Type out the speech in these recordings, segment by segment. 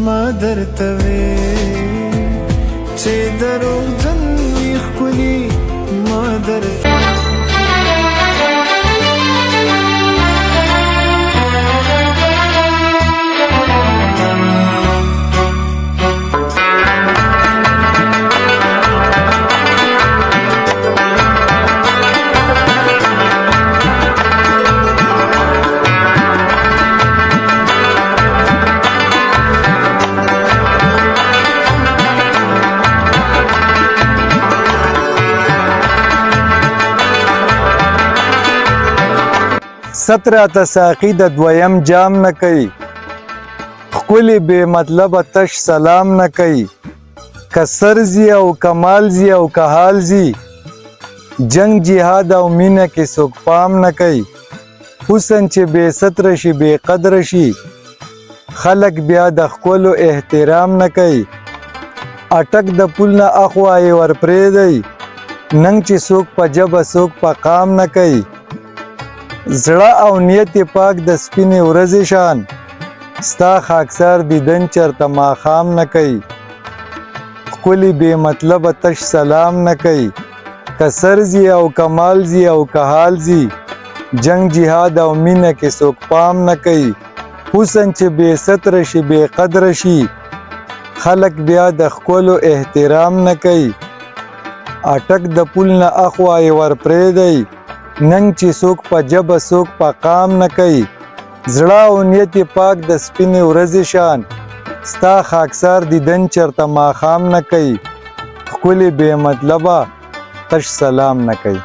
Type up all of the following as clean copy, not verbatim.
ما درته وې چې دروغجن وي ښکلي ما درته ستره ته ساقي د دویم جام نه کوي ښکلي بې مطلبه تش سلام نه کوي که سر ځي او کمال ځي او که حال ځي جنگ جهاد او مینه کې څوک پام نه کوي حسن چې بې ستره شي بې قدره شي خلک بیا د ښکلو احترام نه کوي اټک د پل نه اخوا یې ورپرېږدئ ننګ چې څوک په ژبه څوک په قام نه کوي زړه او نیت پاک د سپینې ورځې شان ستا خاکسار دیدن چرته ماښام نه کوي ښکلي بې مطلبه تش سلام نه کوي که سر ځي او کمال ځي او که حال ځي جنگ جهاد او مینه کې څوک پام نه کوي حسن چې بې ستره شي بې قدره شي خلک بیا د ښکلو احترام نه کوي اټک د پل نه اخوا یې ورپرېږدئ ننګ چې څوک په ژبه څوک په قام نه کوي زړه او نیت پاک د سپینې ورځې شان ستا خاکسار دیدن چرته ماښام نه کوي ښکلي بې مطلبه تش سلام نه کوي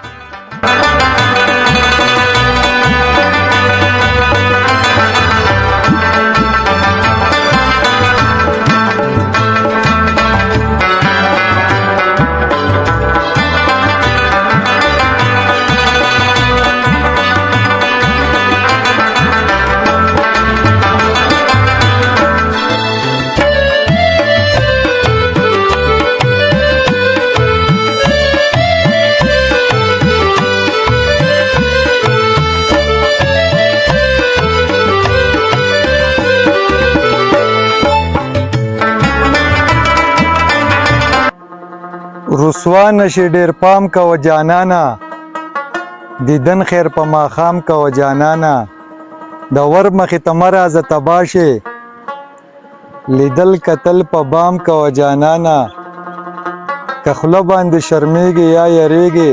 رسوا نشي ډېر پام کوه جانانا دیدن خیر په ماښام کوه جانانا د ور مخې ته مه راځه تبا شې لیدل کتل په بام کوه جانانا که خوله باندې شرمېږې یا یریږې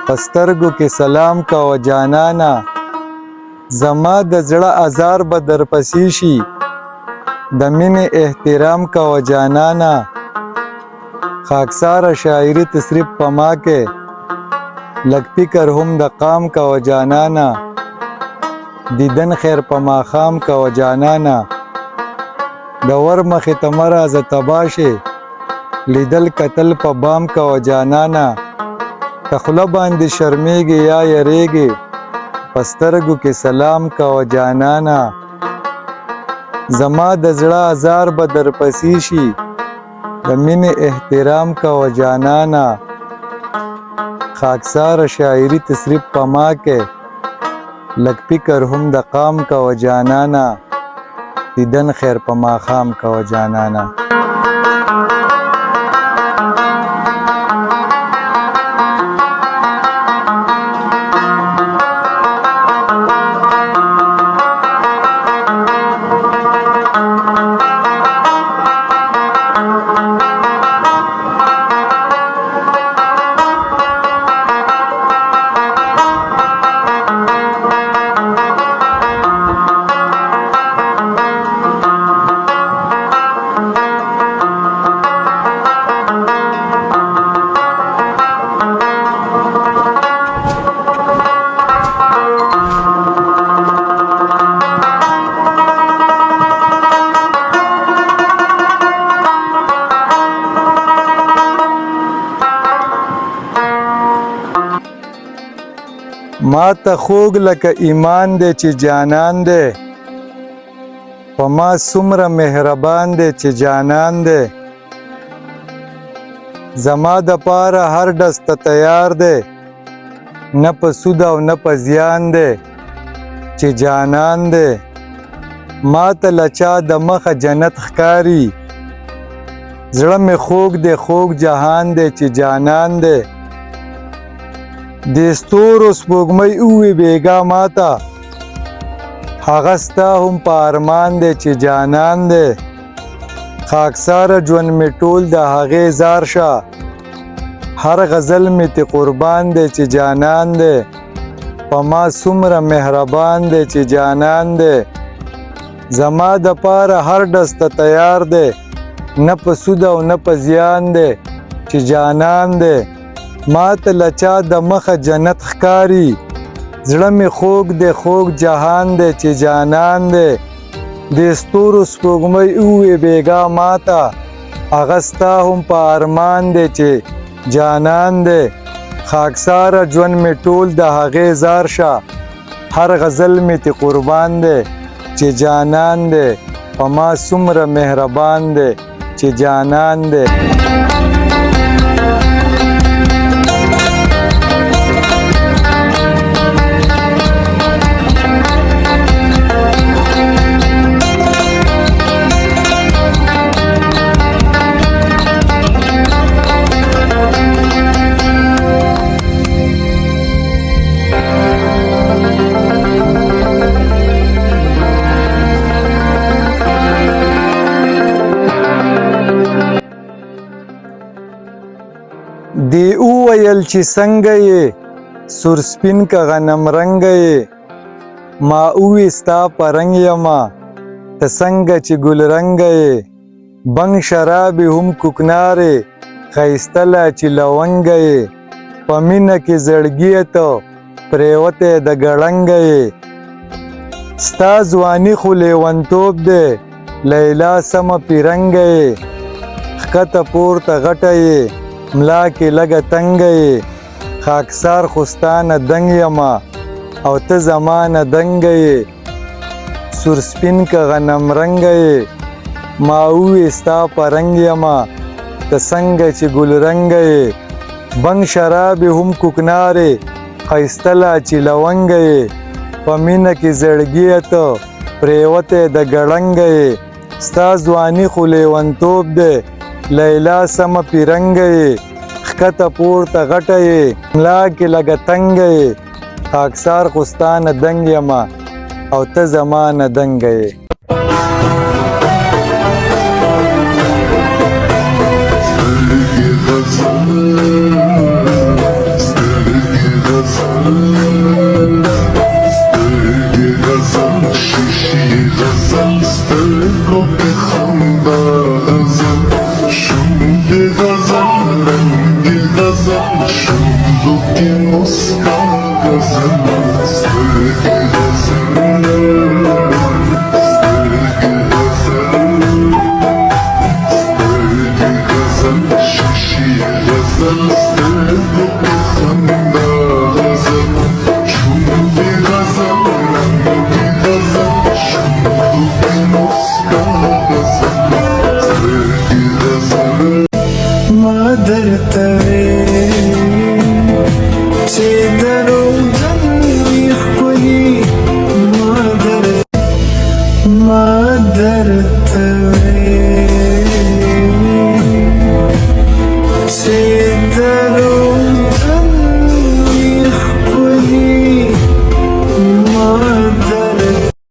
په سترګو کې سلام کوه جانانا زما د زړه ازار به درپسې شي د مینې احترام کوه جانانا خاکساره شاعري تصریف په ما کې لږ فکر هم د قام کوه جانانا دیدن خیر په ماښام کوه جانانا د ور مخې ته مه راځه تبا شې لیدل کتل په بام کوه جانانا که خوله باندې شرمېږې یا یریږې په سترګو کې سلام کوه جانانا زما د زړه ازار به درپسې شي د مینې احترام کوه جانانا خاکساره شاعري تصریف په ما کې لږ فکر هم د قام کوه جانانا دیدن خیر په ماښام کوه جانانا ما ته خوږ لکه ایمان دی چې جانان دی په ما څومره مهربان دی چې جانان دی زما د پاره هر ډز ته تیار دی نه په سود او نه په زیان دی چې جانان دی ما ته له چا د مخه جنت ښکاري زړه مې خوږ دی خوږ جهان دی چې جانان دی د ستورو سپوږمۍ ووي بېګا ماته هغه ستا هم په ارمان دی چې جانان دی خاکساره ژوند مې ټول د هغې زار شه هر غزل مې ته قربان دی چې جانان دی په ما څومره مهربان دی چې جانان دی زما د پاره هر ډز ته تیار دی نه په سود او نه په زیان دی چې جانان دی ما ته له چا د مخه جنت ښکاري زړه مې خوږ دی خوږ جهان دی چې جانان دی د ستورو سپوږمۍ ووي بېګا ماته هغه ستا هم په ارمان دی چې جانان دی خاکساره ژوند مې ټول د هغې زار شه هر غزل مې ته قربان دی چې جانان دی په ما څومره مهربان دی چې جانان دی دی وویل چې څنګه یې سور سپین که غنم رنګه یې ما ووی ستا په رنګ یمه ته څنګه چې ګل رنګه یې بنګ شرابې هم کوکنارې ښایسته لا چې لونګه یې په مینه کې زړګي ته پرېوتی د ګړنګه یې ستا ځواني خو لیونتوب دی لیلا سمه پیرنګه یې ښکته پورته غټه یې ملا کې لږه تنګه یې خاکسار خو ستا نه دنګ یمه او ته زما نه دنګه یې سور سپین که غنم رنګه یې ما ووی ستا په رنګ یمه ته څنګه چې ګل رنګه یې بنګ شرابې هم کوکنارې ښایسته لا چې لونګه یې په مینه کې زړګي ته پرېوتی د ګړنګه یې ستا ځواني خو لیونتوب دی لیلا سمه پیرنګه یې ښکته پورته غټه یې ملا کې لږه تنګه یې خاکسار خو ستا نه دنګ یمه او ته زما نه دنګه یې